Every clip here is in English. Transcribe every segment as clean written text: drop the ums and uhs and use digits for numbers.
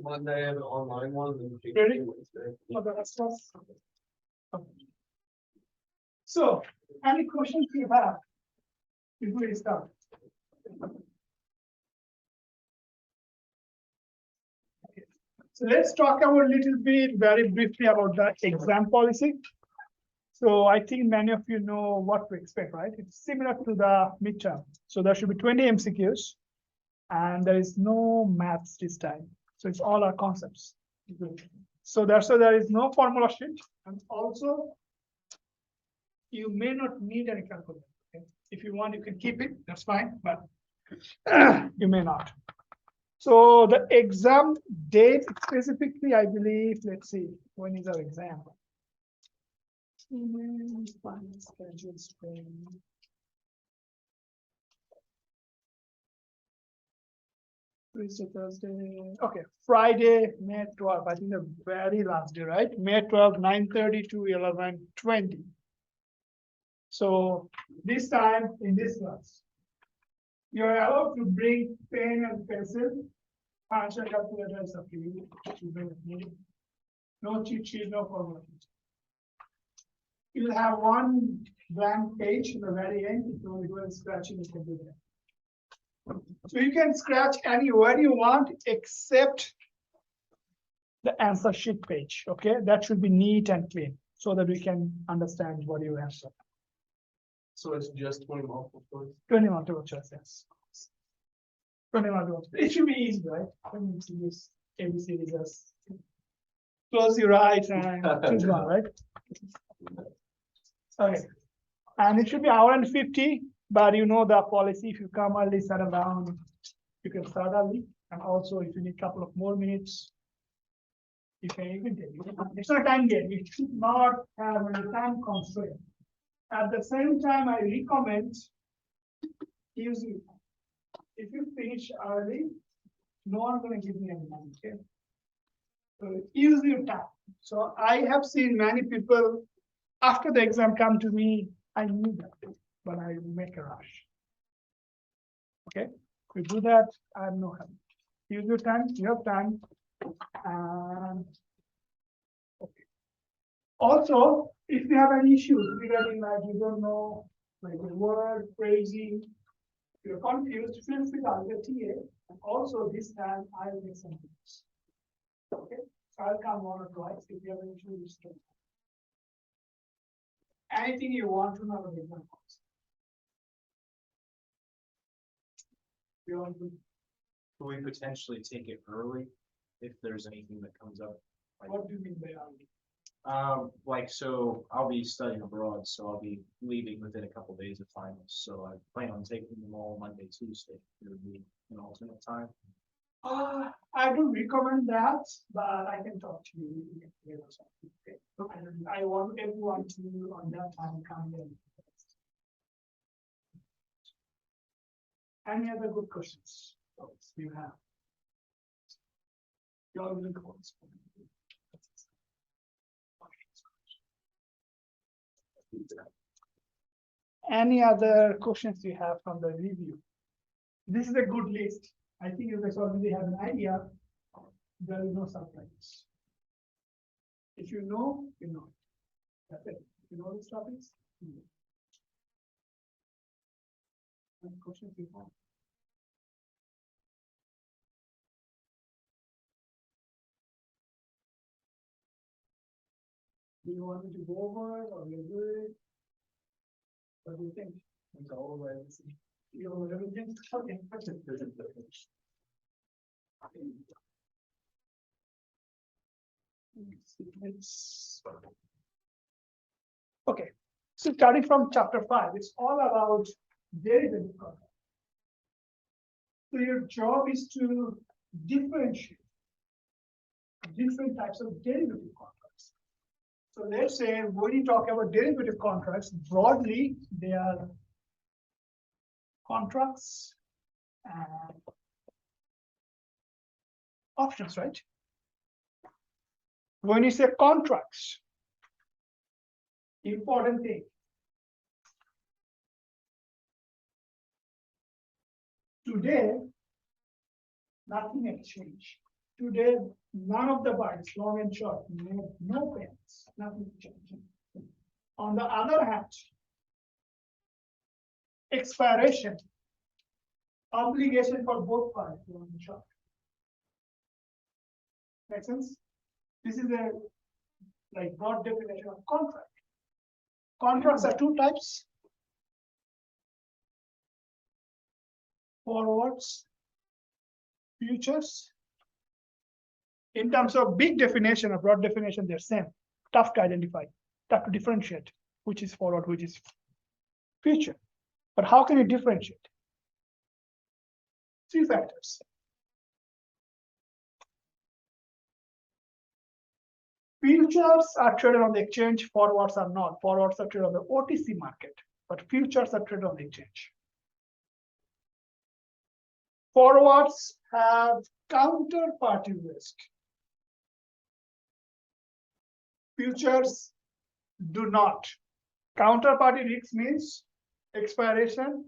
Monday and online one. Ready? For the rest of us? Okay. So, any questions you have before we start? So let's talk about a little bit very briefly about the exam policy. So I think many of you know what to expect, right? It's similar to the midterm. So there should be 20 MCQs and there is no maths this time. So it's all our concepts. So that's why there is no formula sheet. And also, you may not need any calculator. Okay? If you want, you can keep it, that's fine, but you may not. So the exam date specifically, I believe, let's see, when is our exam? Final schedule spring. Tuesday, Thursday. Okay, Friday, May 12th. I think the very last day, right? May 12th, 9:30 to 11:20. So this time in this class, you're allowed to bring pen and pencil. Answer calculator is up to you. You bring it. No cheat sheet, no formula. You'll have one blank page in the very end. If you want to go and scratch it, you can do that. So you can scratch anywhere you want except the answer sheet page. Okay, that should be neat and clean so that we can understand what you answer. So it's just 20 multiple choice. 20 multiple choice, yes. 20 multiple choice. It should be easy, right? When you use ABCs as close your eyes and choose one, right? Okay. And it should be hour and 50, but you know the policy, if you come early, settle down, you can start early. And also if you need a couple of more minutes, you can even take it. It's not a time game. You should not have a time constraint. At the same time, I recommend using, if you finish early, no one gonna give me any money, okay? So use your time. So I have seen many people after the exam come to me, I knew that, but I make a rush. Okay, if you do that, I have no help. Use your time, you have time. And okay. Also, if you have any issues regarding like you don't know like the word, phrasing, you're confused, feel free to ask the TA. And also this time I'll make some notes. Okay, so I'll come one or twice if you have any issues. Anything you want to know about examples. Could we potentially take it early if there's anything that comes up? What do you mean by early? Like, so I'll be studying abroad, so I'll be leaving within a couple days of finals. So I plan on taking them all Monday, Tuesday. It would be an alternate time. I don't recommend that, but I can talk to you. Okay. I want everyone to on that time come in. Any other good questions you have? You're really close. Any other questions you have from the review? This is a good list. I think you guys already have an idea. There is no surprise. If you know, you know. That's it. If you know these topics, you know. Any questions you have? Do you want me to go over it or you're good? What do you think? Go over it. You know everything? Okay. Okay, so starting from chapter 5, it's all about derivative contract. So your job is to differentiate different types of derivative contracts. So let's say when you talk about derivative contracts, broadly, they are contracts and options, right? When you say contracts, important thing. Today, nothing has changed. Today, none of the bites, long and short, no pains, nothing changing. On the other hand, expiration, obligation for both parties, long and short. Make sense? This is a like broad definition of contract. Contracts are two types. Forwards, futures. In terms of big definition or broad definition, they're same. Tough to identify, tough to differentiate, which is forward, which is future. But how can you differentiate? Three factors. Futures are traded on the exchange, forwards are not. Forwards are traded on the OTC market, but futures are traded on the exchange. Forwards have counterparty risk. Futures do not. Counterparty risk means expiration,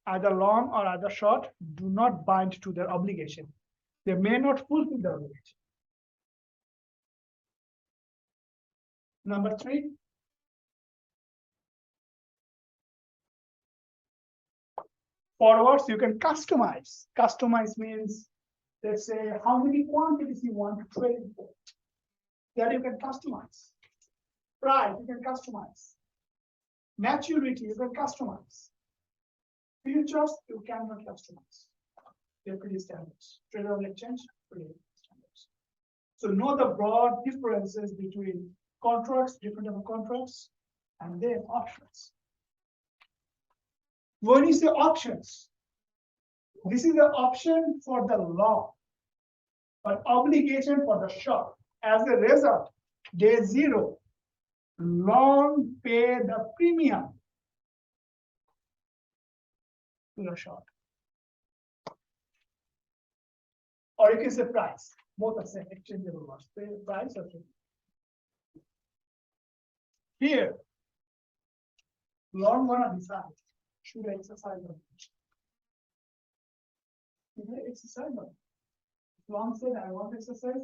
either long or either short, do not bind to their obligation. They may not fulfill their obligation. Number three, forwards you can customize. Customize means, let's say, how many quantities you want to trade for. That you can customize. Price you can customize. Maturity you can customize. Futures you cannot customize. They're pretty standards. Trade on exchange, pretty standards. So know the broad differences between contracts, different type of contracts, and then options. When you say options, this is the option for the long, but obligation for the short. As a result, day zero, long pay the premium to the short. Or you can say price, both are same, exchangeable ones. Price or premium. Here, long gonna decide, should I exercise or not? Should I exercise or not? Long said, I want to exercise.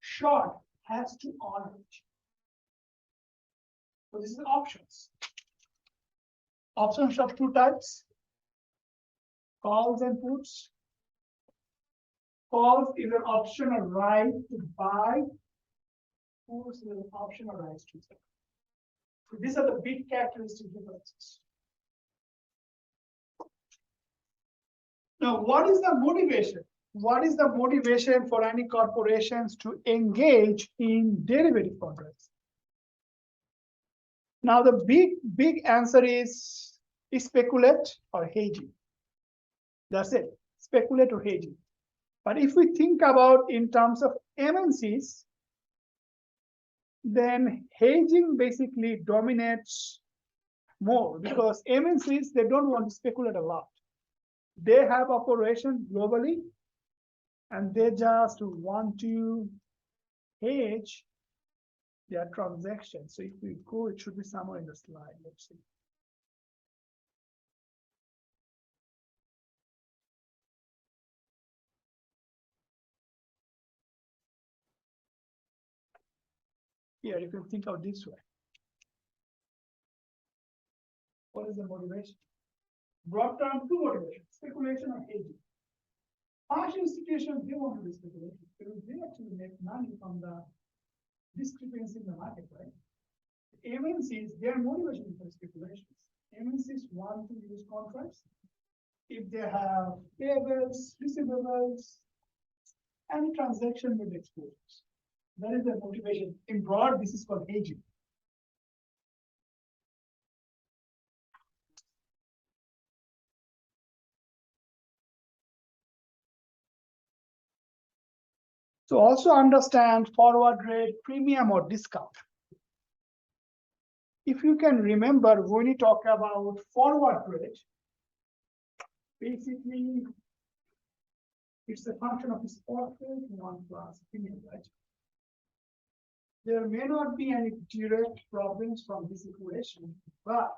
Short has to honor it. So this is options. Options of two types. Calls and puts. Calls is an optional right to buy. Puts is an optional right to sell. So these are the big characteristic differences. Now, what is the motivation? What is the motivation for any corporations to engage in derivative contracts? Now, the big answer is speculate or hedging. That's it, speculate or hedging. But if we think about in terms of MNCs, then hedging basically dominates more because MNCs, they don't want to speculate a lot. They have operations globally and they just want to hedge their transactions. So if we go, it should be somewhere in the slide. Let's see. Here, you can think of this way. What is the motivation? Broad term, two motivations, speculation or hedging. Financial institutions, they want to do speculation because they actually make money from the discrepancy in the market, right? MNCs, their motivation for speculations. MNCs want to use contracts if they have payables, receivables, and transaction with exposures. That is their motivation. In broad, this is called hedging. So also understand forward rate, premium or discount. If you can remember, when you talk about forward rate, basically it's a function of the spot rate 1 plus premium, right? There may not be any direct problems from this equation, but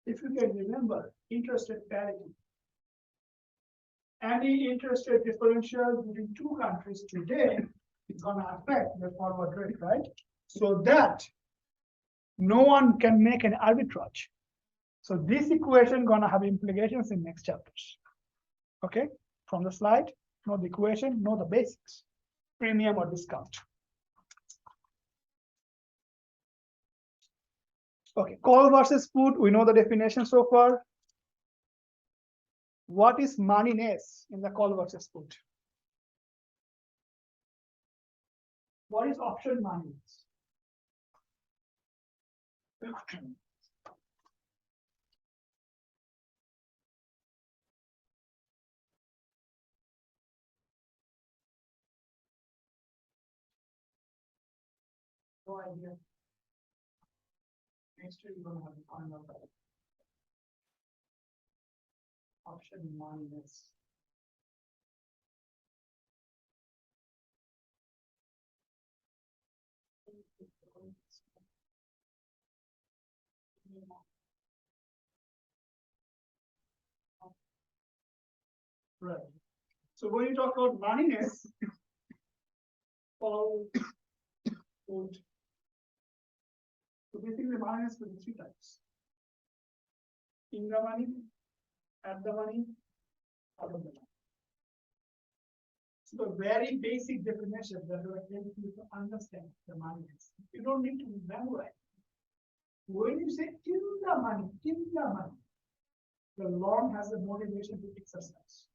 if you can remember interest rate parity, any interest rate differential between two countries today is gonna affect the forward rate, right? So that no one can make an arbitrage. So this equation gonna have implications in next chapters. Okay, from the slide, know the equation, know the basics, premium or discount. Okay, call versus put, we know the definition so far. What is moneyness in the call versus put? What is option moneyness? No idea. Next year you're gonna have to find out that. Option moneyness. Right. So when you talk about moneyness, call, put. So basically moneyness will be three types. In the money, at the money, out of the money. So the very basic definition that will help you to understand the moneyness. You don't need to memorize. When you say in the money, the long has a motivation to exercise.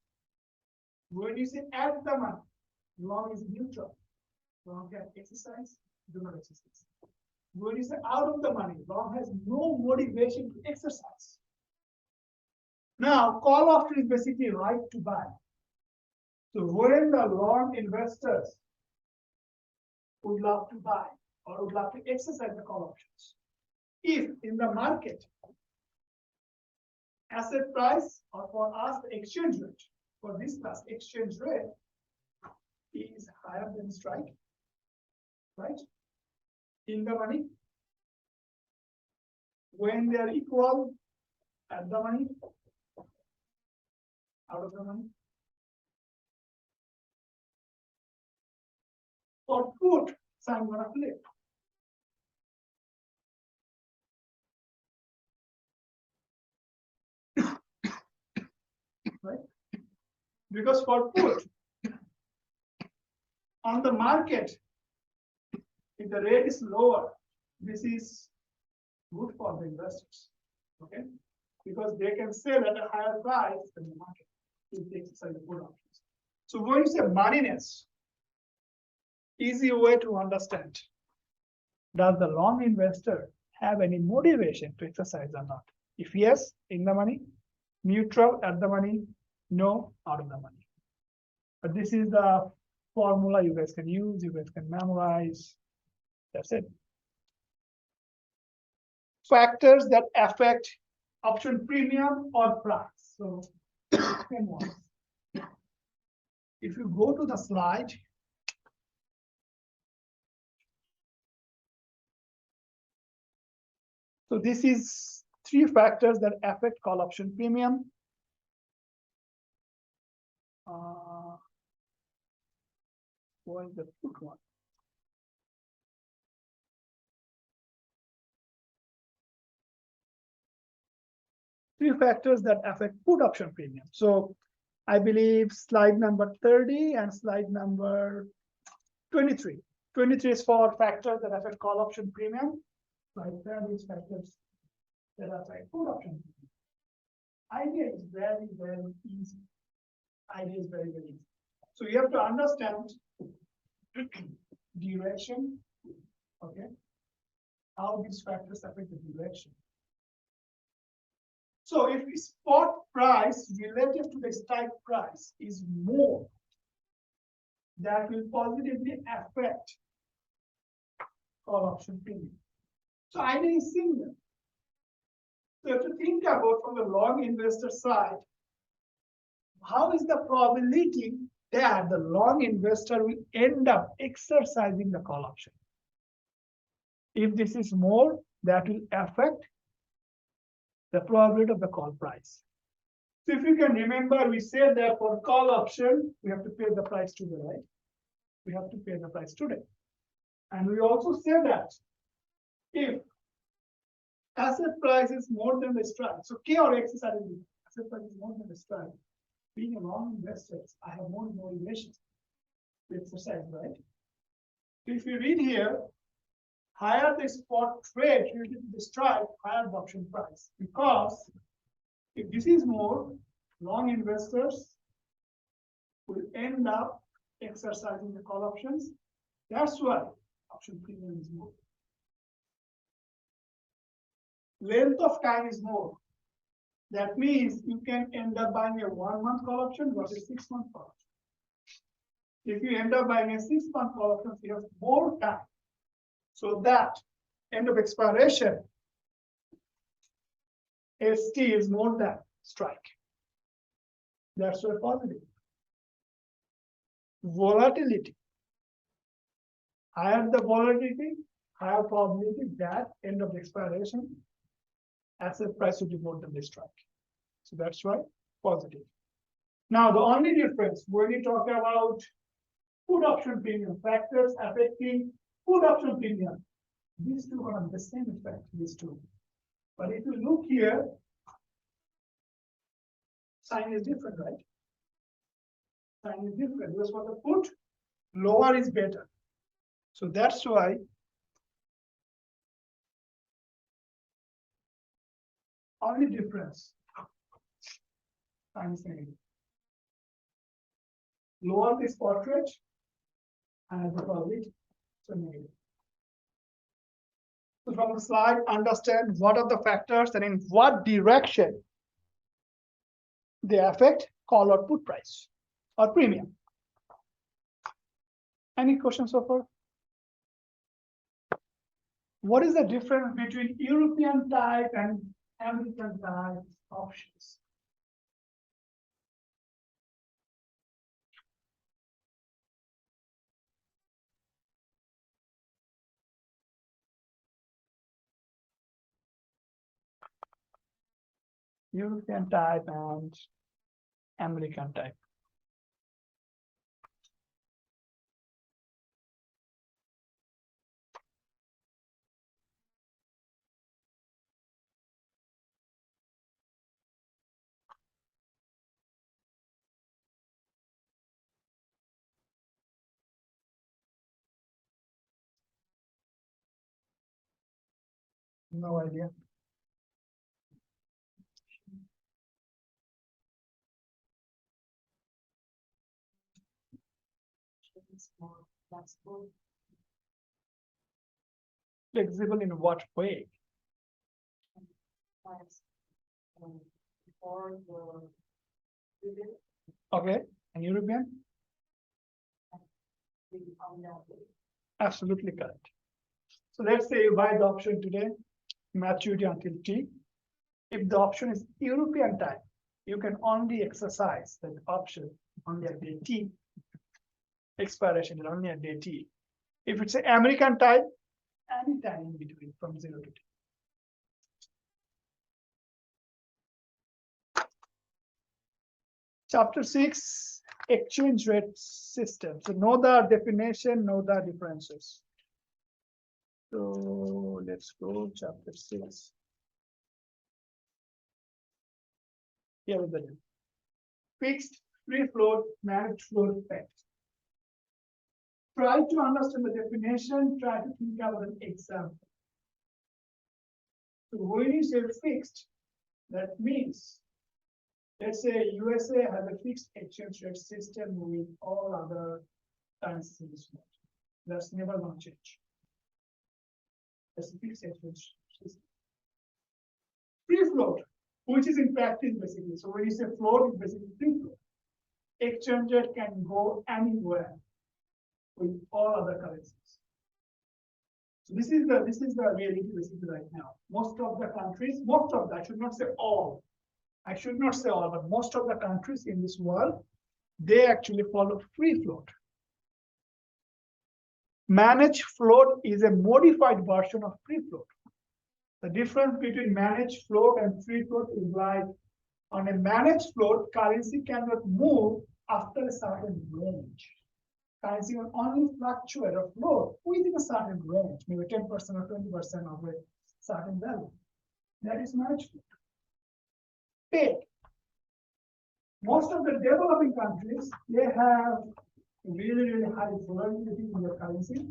When you say at the money, long is neutral. Long can exercise, do not exercise. When you say out of the money, long has no motivation to exercise. Now, call option is basically right to buy. So when the long investors would love to buy or would love to exercise the call options, if in the market asset price or for us the exchange rate, for this class exchange rate is higher than strike, right? In the money, when they are equal at the money, out of the money. For put, so I'm gonna flip. Right? Because for put, on the market, if the rate is lower, this is good for the investors. Okay? Because they can sell at a higher price than the market if they exercise the put options. So when you say moneyness, easy way to understand. Does the long investor have any motivation to exercise or not? If yes, in the money, neutral at the money, no, out of the money. But this is the formula you guys can use, you guys can memorize. That's it. Factors that affect option premium or price. So, if you go to the slide, so this is three factors that affect call option premium. What is the put one? Three factors that affect put option premium. So I believe slide number 30 and slide number 23. 23 is for factors that affect call option premium. Slide 30 is factors that affect put option premium. Idea is very, very easy. Idea is very, very easy. So you have to understand duration, okay? How these factors affect the duration. So if the spot price relative to the strike price is more, that will positively affect call option premium. So idea is similar. So if you think about from the long investor side, how is the probability that the long investor will end up exercising the call option? If this is more, that will affect the probability of the call price. So if you can remember, we said that for call option, we have to pay the price today, right? We have to pay the price today. And we also say that if asset price is more than the strike, so K or X is certainly asset price is more than the strike. Being a long investor, I have more motivation to exercise, right? If you read here, higher the spot trade related to the strike, higher the option price. Because if this is more, long investors will end up exercising the call options. That's why option premium is more. Length of time is more. That means you can end up buying a 1 month call option versus 6 month call option. If you end up buying a 6 month call option, you have more time. So that end of expiration, ST is more than strike. That's why positive. Volatility. Higher the volatility, higher probability that end of expiration, asset price will be more than the strike. So that's why positive. Now, the only difference when you talk about put option premium factors affecting put option premium, these two are the same effect, these two. But if you look here, sign is different, right? Sign is different. Because for the put, lower is better. So that's why only difference. Sign is negative. Lower the spot rate and the probability, so negative. So from the slide, understand what are the factors and in what direction they affect call or put price or premium. Any questions so far? What is the difference between European type and American type options? European type and American type. No idea. Flexible in what way? Okay, and European? Absolutely correct. So let's say you buy the option today, maturity until T. If the option is European type, you can only exercise that option only at day T. Expiration is only at day T. If it's an American type, any time in between from 0 to T. Chapter 6, exchange rate system. So know the definition, know the differences. So let's go chapter 6. Here is the fixed, free float, managed float effect. Try to understand the definition, try to think about an example. So when you say fixed, that means, let's say USA has a fixed exchange rate system with all other currencies in this world. That's never going to change. That's a fixed exchange system. Free float, which is in practice basically. So when you say float, it's basically free float. Exchange rate can go anywhere with all other currencies. So this is the reality basically right now. Most of the countries, I should not say all. I should not say all, but most of the countries in this world, they actually follow free float. Managed float is a modified version of free float. The difference between managed float and free float is like On a managed float, currency cannot move after a certain range. Currency will only fluctuate or float within a certain range, maybe 10% or 20% of a certain value. That is managed float. Peg. Most of the developing countries, they have really high volatility in their currency,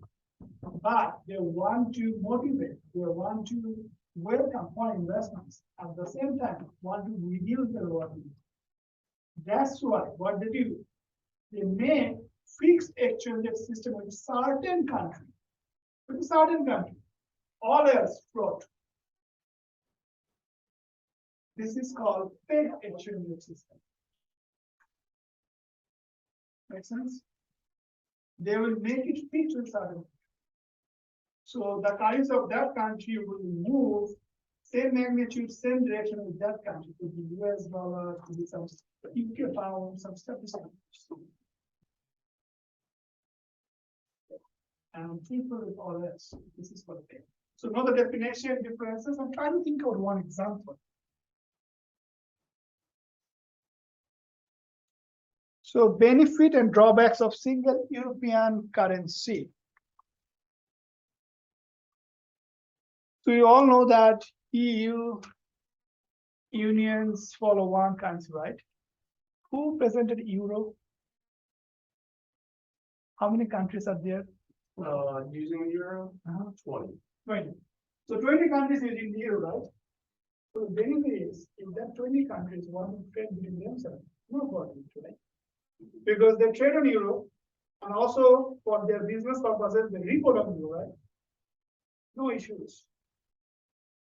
but they want to motivate, they want to welcome foreign investments, at the same time want to reduce their volatility. That's why what they do, they make fixed exchange rate system with certain country, all else float. This is called peg exchange rate system. Make sense? They will make it fixed with certain. So the currency of that country will move same magnitude, same direction with that country. Could be US dollar, could be some UK pound, some stuff. And people with all else. This is what they. So know the definition differences and try to think of one example. So benefit and drawbacks of single European currency. So you all know that EU unions follow one currency, right? Who presented euro? How many countries are there? Using the euro, 20. 20. So 20 countries using the euro, right? So the benefit is if that 20 countries want to trade between themselves, no problem, right? Because they trade on euro and also for their business purposes, they report on euro, right? No issues.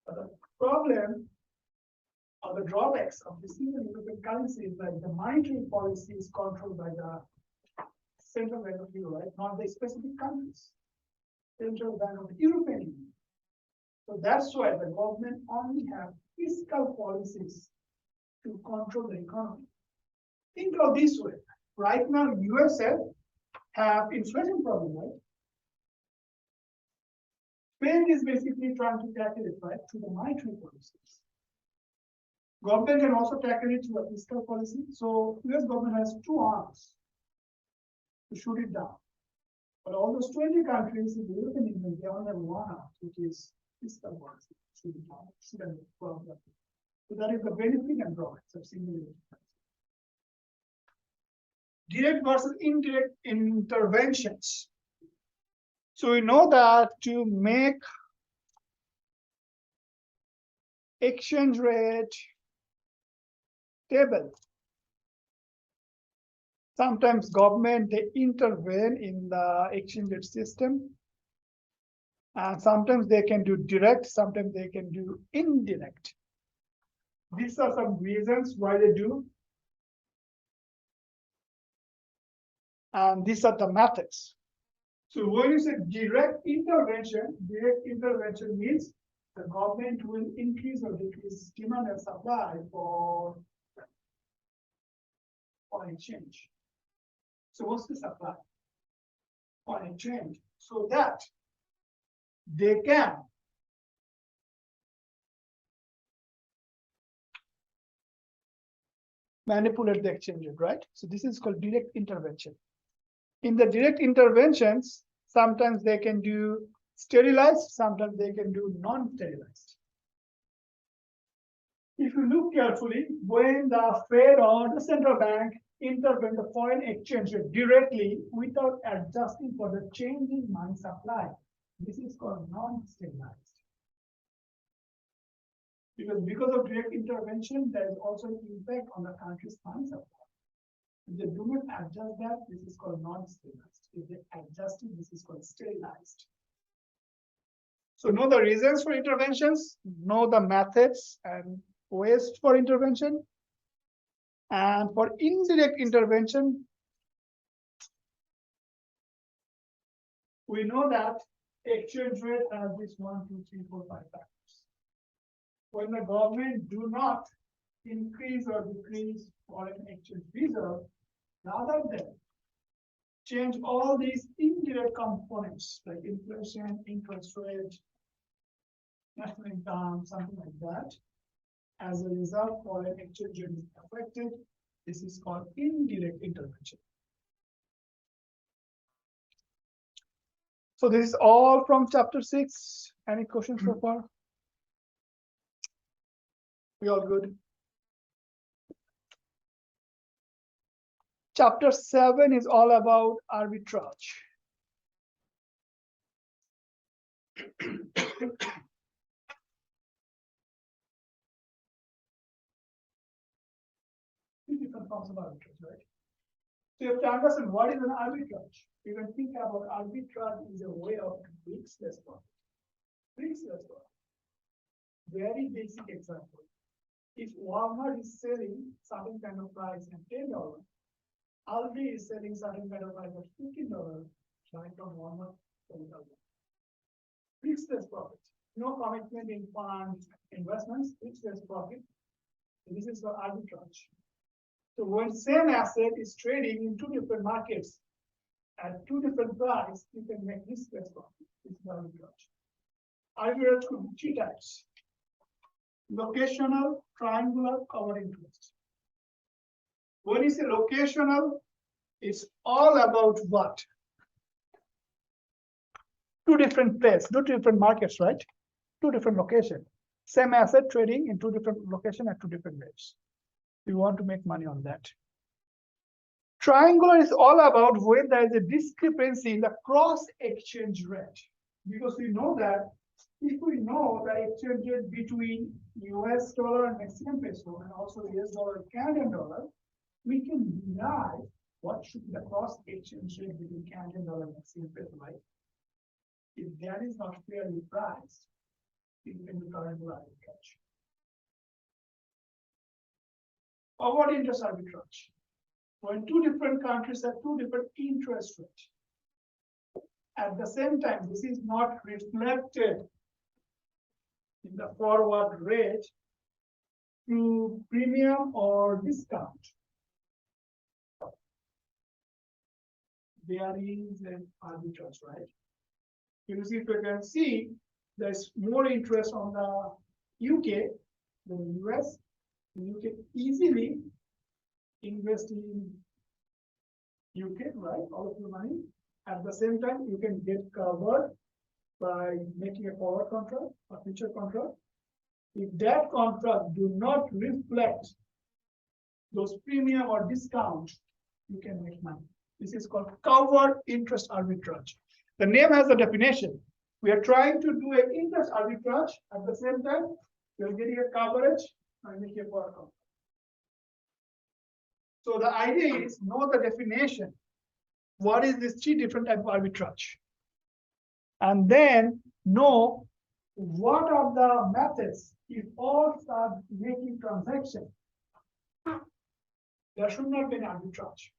But the problem or the drawbacks of the single European currency is that the monetary policy is controlled by the Central Bank of Europe, right? Not the specific countries. Central Bank of the European Union. So that's why the government only have fiscal policies to control the economy. Think of this way. Right now, USA have inflation problem, right? Spain is basically trying to tackle it, right, through the monetary policies. Government can also tackle it through a fiscal policy. So US government has two arms to shoot it down. But all those 20 countries in the European Union, they only have one arm, which is fiscal policy. Shoot it down. Shouldn't be a problem. So that is the benefit and drawbacks of single European currency. Direct versus indirect interventions. So we know that to make exchange rate stable, sometimes government they intervene in the exchange rate system. And sometimes they can do direct, sometimes they can do indirect. These are some reasons why they do. And these are the methods. So when you say direct intervention means the government will increase or decrease demand and supply for foreign exchange. So what's the supply? Foreign exchange. So that they can manipulate the exchange rate, right? So this is called direct intervention. In the direct interventions, sometimes they can do sterilized, sometimes they can do non-sterilized. If you look carefully, when the Fed or the central bank intervene the foreign exchange rate directly without adjusting for the change in money supply, this is called non-sterilized. Because of direct intervention, there is also an impact on the country's money supply. If they do not adjust that, this is called non-sterilized. If they adjust it, this is called sterilized. So know the reasons for interventions, know the methods and ways for intervention. And for indirect intervention, we know that exchange rate has this 1, 2, 3, 4, 5 factors. When the government do not increase or decrease foreign exchange reserve, rather than change all these indirect components like inflation, interest rate, national income, something like that, As a result, foreign exchange rate is affected. This is called indirect intervention. So this is all from chapter 6. Any questions so far? We all good? Chapter 7 is all about arbitrage. Two different forms of arbitrage, right? So you have to understand what is an arbitrage. You can think about arbitrage is a way of riskless profit. Riskless profit. Very basic example. If Walmart is selling certain kind of price at $10, Aldi is selling certain kind of price at $15, right from Walmart, $10. Riskless profit. No commitment in funds, investments, riskless profit. This is for arbitrage. So when same asset is trading in two different markets at two different prices, you can make riskless profit. This is arbitrage. Arbitrage could be three types. Locational, triangular, covered interest. When you say locational, it's all about what? Two different places, two different markets, right? Two different locations. Same asset trading in two different locations at two different rates. You want to make money on that. Triangular is all about when there is a discrepancy in the cross exchange rate. Because we know that if we know the exchange rate between US dollar and Mexican peso and also US dollar and Canadian dollar, we can derive what should be the cross exchange rate between Canadian dollar and Mexican peso, right? If that is not fairly priced, it can be triangular arbitrage. Forward interest arbitrage. When two different countries have two different interest rates. At the same time, this is not reflected in the forward rate through premium or discount. There is an arbitrage, right? You see, if you can see, there's more interest on the UK than the US. You can easily invest in UK, right? All of your money. At the same time, you can get covered by making a forward contract or future contract. If that contract do not reflect those premium or discount, you can make money. This is called covered interest arbitrage. The name has a definition. We are trying to do an interest arbitrage. At the same time, you're getting a coverage and making a forward contract. So the idea is know the definition. What is this three different type of arbitrage? And then know what are the methods if all start making transactions. There should not be an arbitrage.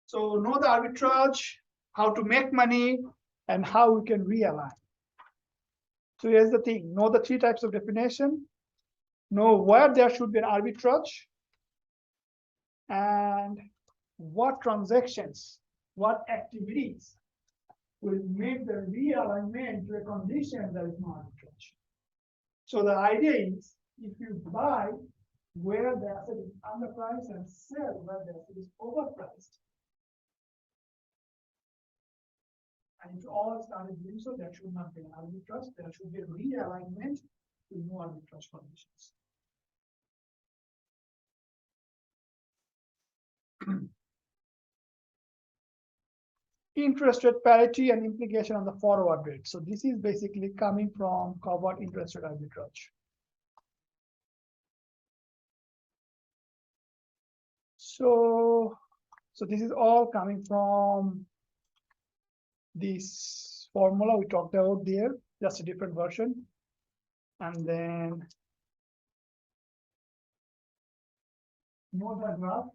So know the arbitrage, how to make money, and how we can realign. So here's the thing, know the three types of definition, know where there should be an arbitrage, and what transactions, what activities will make the realignment to a condition that is not arbitrage. So the idea is, if you buy where the asset is underpriced and sell where the asset is overpriced, and if all started doing so, there should not be an arbitrage, there should be a realignment to no arbitrage conditions. Interest rate parity and implication on the forward rate. So this is basically coming from covered interest rate arbitrage. So this is all coming from this formula we talked about there, just a different version. And then know the graph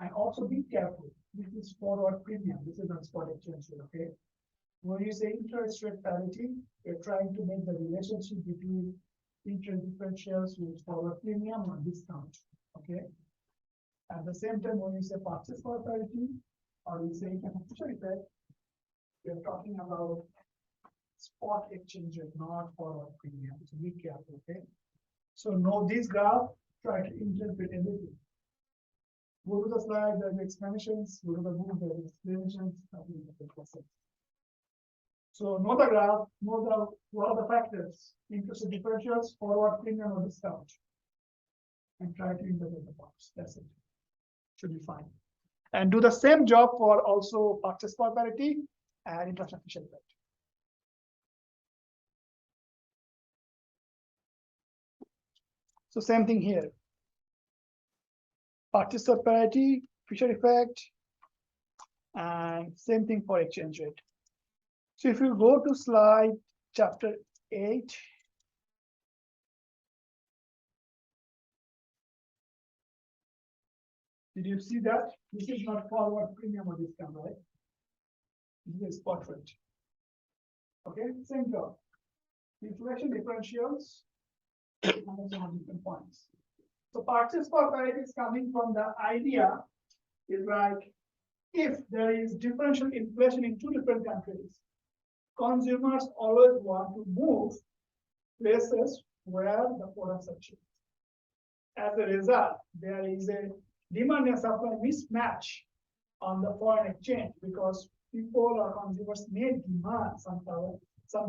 and also be careful. This is forward premium. This is not spot exchange rate, okay? When you say interest rate parity, you're trying to make the relationship between interest differentials with forward premium or discount, okay? At the same time, when you say purchase power parity, or you say future effect, you're talking about spot exchange rate, not forward premium. So be careful, okay? So know this graph, try to interpret everything. Go to the slide, there are explanations, go to the book, there are explanations. So know the graph, know what are the factors, interest differentials, forward premium or discount. And try to interpret the parts. That's it. Should be fine. And do the same job for also purchase power parity and interest efficient rate. So same thing here. Purchase power parity, Fisher effect, and same thing for exchange rate. So if you go to slide chapter 8, did you see that? This is not forward premium or discount, right? This is spot rate. Okay, same job. Inflation differentials and also on different points. So purchase power parity is coming from the idea is like if there is differential inflation in two different countries, consumers always want to move places where the products are cheap. As a result, there is a demand and supply mismatch on the foreign exchange because people or consumers may demand some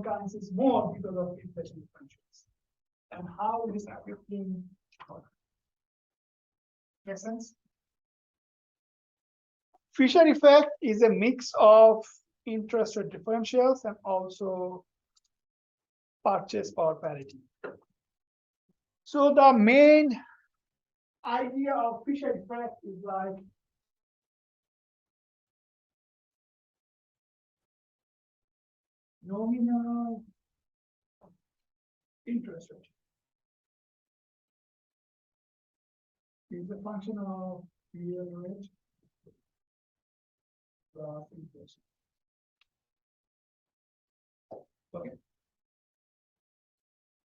currencies more because of inflation differentials. And how it is affecting product. Make sense? Fisher effect is a mix of interest rate differentials and also purchase power parity. So the main idea of Fisher effect is like nominal interest rate is a function of real rate plus inflation. Okay.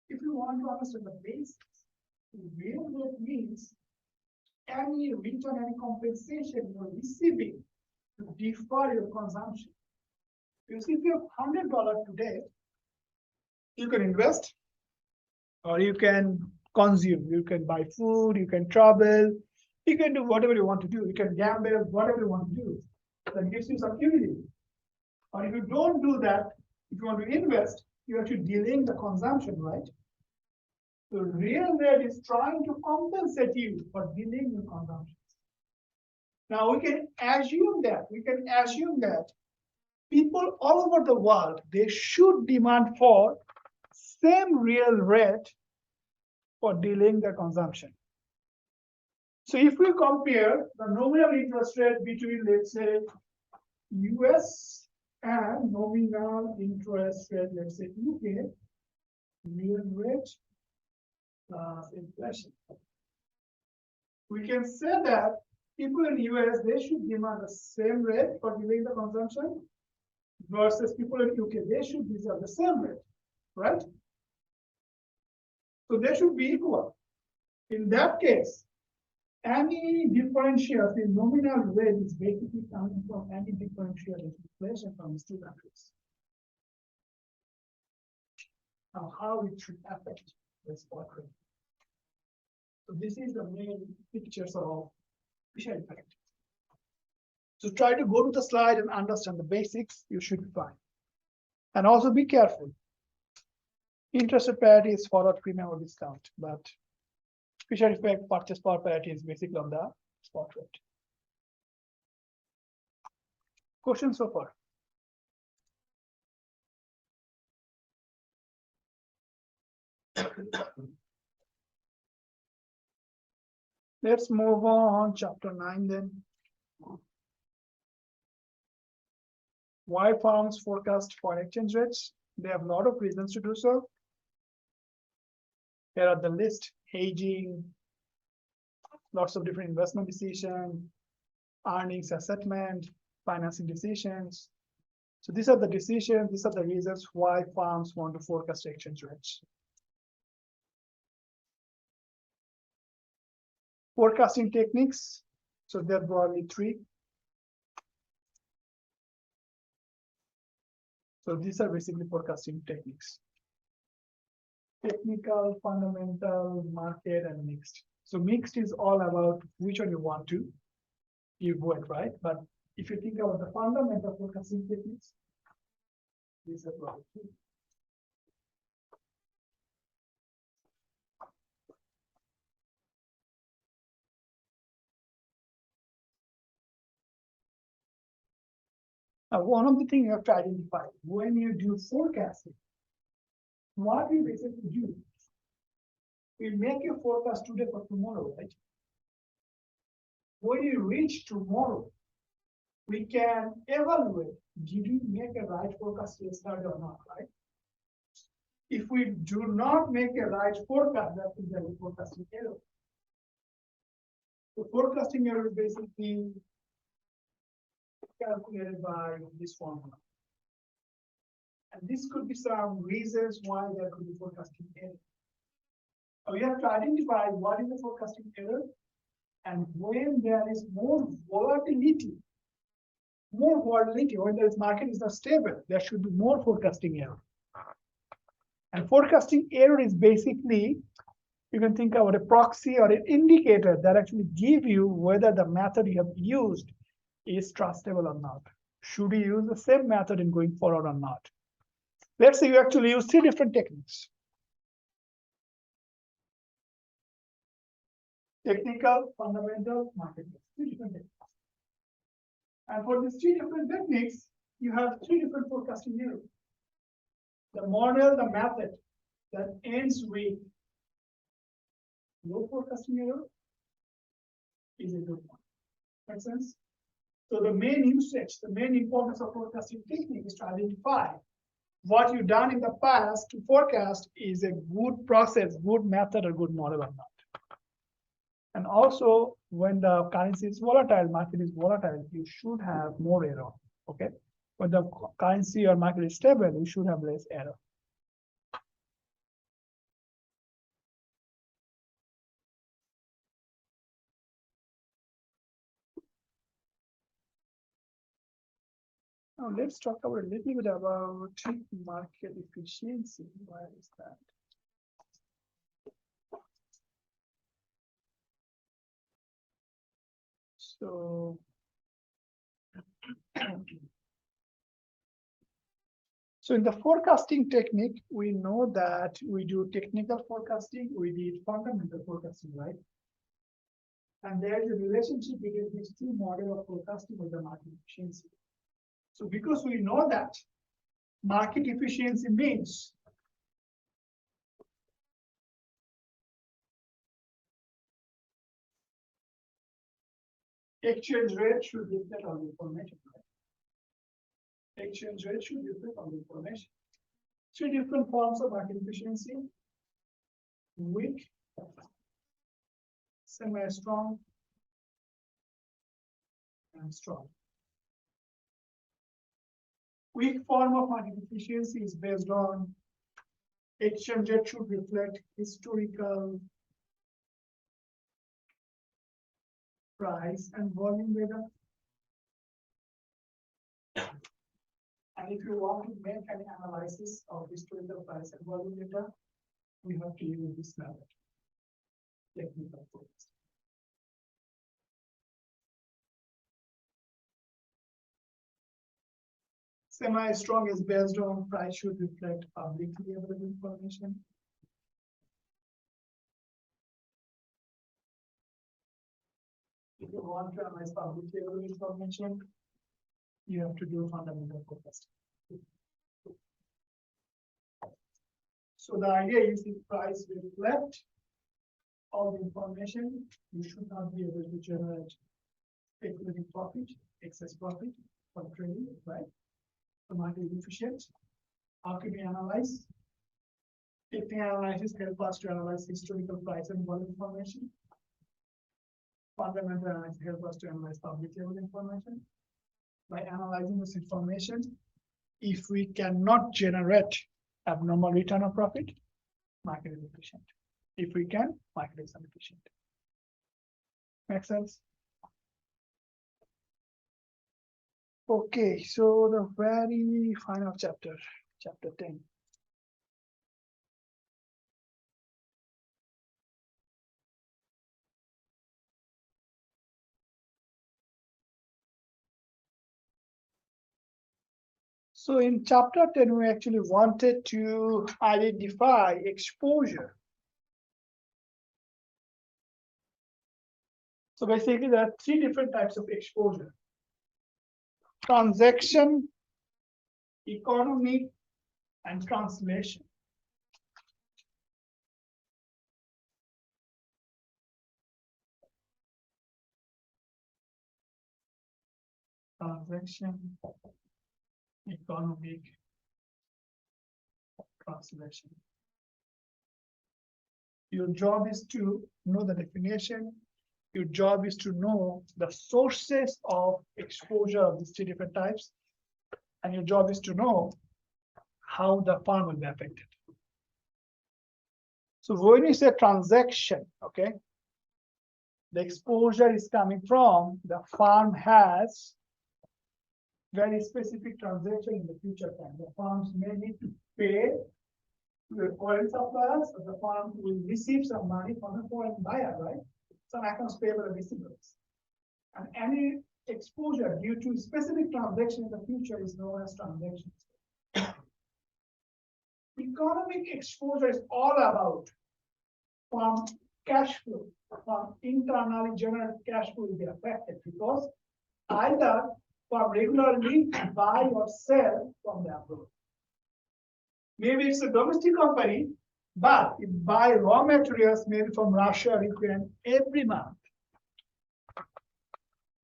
If you want to understand the basics, real rate means any return, any compensation you're receiving to defer your consumption. You see, if you have $100 today, you can invest or you can consume. You can buy food, you can travel, you can do whatever you want to do. You can gamble, whatever you want to do. That gives you some utility. Or if you don't do that, if you want to invest, you're actually delaying the consumption, right? So real rate is trying to compensate you for delaying your consumption. Now we can assume that people all over the world, they should demand for same real rate for delaying their consumption. So if we compare the nominal interest rate between, let's say, US and nominal interest rate, let's say UK, real rate plus inflation. We can say that people in US, they should demand the same rate for delaying the consumption versus people in UK, they should deserve the same rate, right? So they should be equal. In that case, any differential in nominal rate is basically coming from any differential in inflation from these two countries. Now, how it should affect the spot rate. So this is the main pictures of Fisher effect. So try to go to the slide and understand the basics, you should be fine. And also be careful. Interest rate parity is forward premium or discount, but Fisher effect, purchase power parity is basically on the spot rate. Questions so far? Let's move on, chapter 9 then. Why firms forecast foreign exchange rates? They have a lot of reasons to do so. Here are the list: hedging, lots of different investment decisions, earnings assessment, financing decisions. So these are the decisions, these are the reasons why firms want to forecast exchange rates. Forecasting techniques, so there are broadly three. So these are basically forecasting techniques. Technical, fundamental, market, and mixed. So mixed is all about which one you want to avoid, right? But if you think about the fundamental forecasting techniques, these are probably two. Now, one of the things you have to identify when you do forecasting, what you basically do, you make your forecast today for tomorrow, right? When you reach tomorrow, we can evaluate, did we make a right forecast yesterday or not, right? If we do not make a right forecast, that is a forecasting error. The forecasting error is basically calculated by this formula. And this could be some reasons why there could be forecasting error. So we have to identify what is the forecasting error, and when there is more volatility, when the market is not stable, there should be more forecasting error. And forecasting error is basically, you can think about a proxy or an indicator that actually give you whether the method you have used is trustable or not. Should you use the same method in going forward or not? Let's say you actually use 3 different techniques. Technical, fundamental, market. 3 different techniques. And for these 3 different techniques, you have 3 different forecasting errors. The model, the method that ends with no forecasting error is a good one. Make sense? So the main usage, the main importance of forecasting technique is to identify what you've done in the past to forecast is a good process, good method, or good model or not. And also, when the currency is volatile, market is volatile, you should have more error. Okay. When the currency or market is stable, you should have less error. Now let's talk about a little bit about market efficiency. Why is that? So, so in the forecasting technique, we know that we do technical forecasting, we did fundamental forecasting, right? And there is a relationship between these 2 models of forecasting with the market efficiency. So because we know that market efficiency means exchange rate should reflect all the information, right? Exchange rate should reflect all the information. 3 different forms of market efficiency: weak, semi-strong, and strong. Weak form of market efficiency is based on exchange rate should reflect historical price and volume data. And if you want to make an analysis of historical price and volume data, we have to use this method, technical forecasting. Semi-strong is based on price should reflect publicly available information. If you want to analyze publicly available information, you have to do fundamental forecasting. So the idea is if price reflect all the information, you should not be able to generate speculative profit, excess profit for trading, right? The market is efficient. How can we analyze? Technical analysis help us to analyze historical price and volume information. Fundamental analysis help us to analyze public level information. By analyzing this information, if we cannot generate abnormal return of profit, market is efficient. If we can, market is inefficient. Make sense? Okay, so the very final chapter, chapter 10. So in chapter 10, we actually wanted to identify exposure. So basically, there are three different types of exposure: transaction, economic, and translation. Transaction, economic, translation. Your job is to know the definition. Your job is to know the sources of exposure of these three different types. And your job is to know how the firm will be affected. So when you say transaction, okay, the exposure is coming from the firm has very specific transaction in the future time. The firms may need to pay the oil suppliers, or the firm will receive some money from the foreign buyer, right? Some accounts payable or receivables. And any exposure due to specific transaction in the future is known as transaction. Economic exposure is all about from cash flow, from internally generated cash flow will be affected because either from regularly buy or sell from the abroad. Maybe it's a domestic company, but it buy raw materials maybe from Russia or Ukraine every month.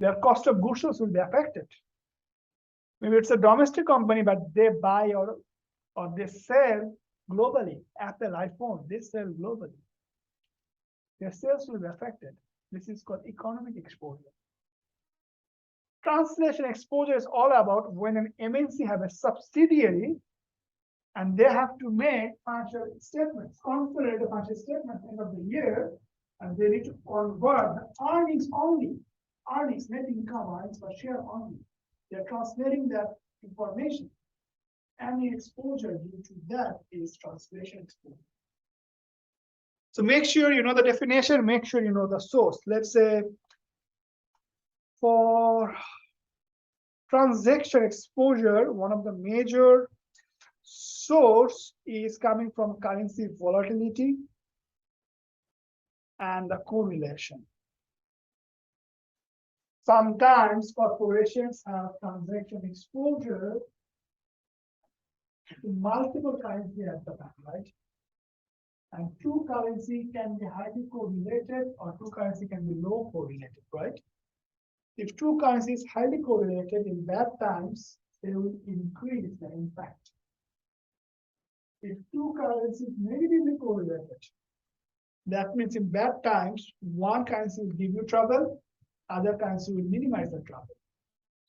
Their cost of goods will be affected. Maybe it's a domestic company, but they buy or they sell globally. Apple, iPhone, they sell globally. Their sales will be affected. This is called economic exposure. Translation exposure is all about when an MNC have a subsidiary and they have to make financial statements, consolidated financial statements end of the year, and they need to convert the earnings only, earnings, net income, earnings per share only. They're translating that information. Any exposure due to that is translation exposure. So make sure you know the definition, make sure you know the source. Let's say for transaction exposure, one of the major source is coming from currency volatility and the correlation. Sometimes corporations have transaction exposure to multiple currency at the time, right? And two currency can be highly correlated or two currency can be low correlated, right? If two currencies highly correlated in bad times, they will increase the impact. If two currencies negatively correlated, that means in bad times, one currency will give you trouble, other currency will minimize the trouble.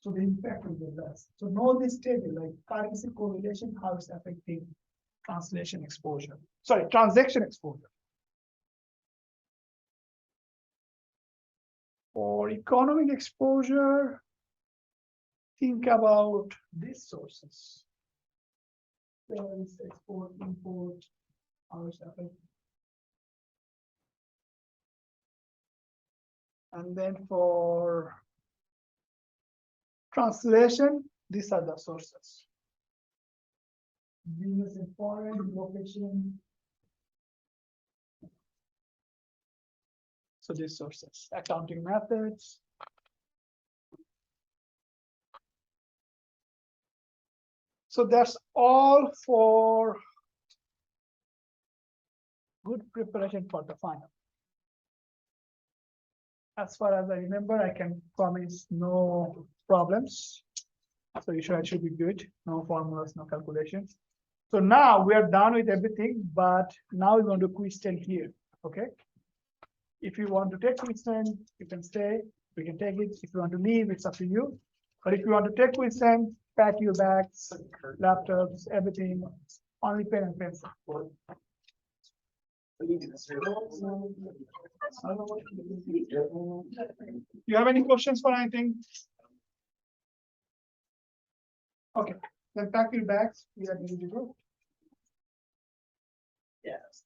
So the impact will be less. So know this table, like currency correlation, how it's affecting translation exposure. Sorry, transaction exposure. For economic exposure, think about these sources. Sales, export, import, how it's affecting. And then for translation, these are the sources. Business in foreign location. So these sources, accounting methods. So that's all for good preparation for the final. As far as I remember, I can promise no problems. So you should be good. No formulas, no calculations. So now we are done with everything, but now we're going to quiz 10 here. Okay. If you want to take quiz 10, you can stay. We can take it. If you want to leave, it's up to you. But if you want to take quiz 10, pack your bags, laptops, everything, only pen and pencil. You have any questions for anything? Okay, then pack your bags, we are ready to go. Yes.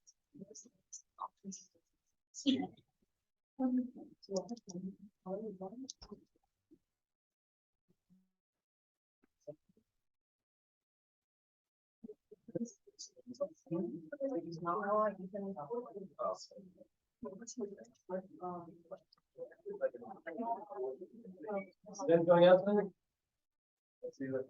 Then going out there? Let's see what.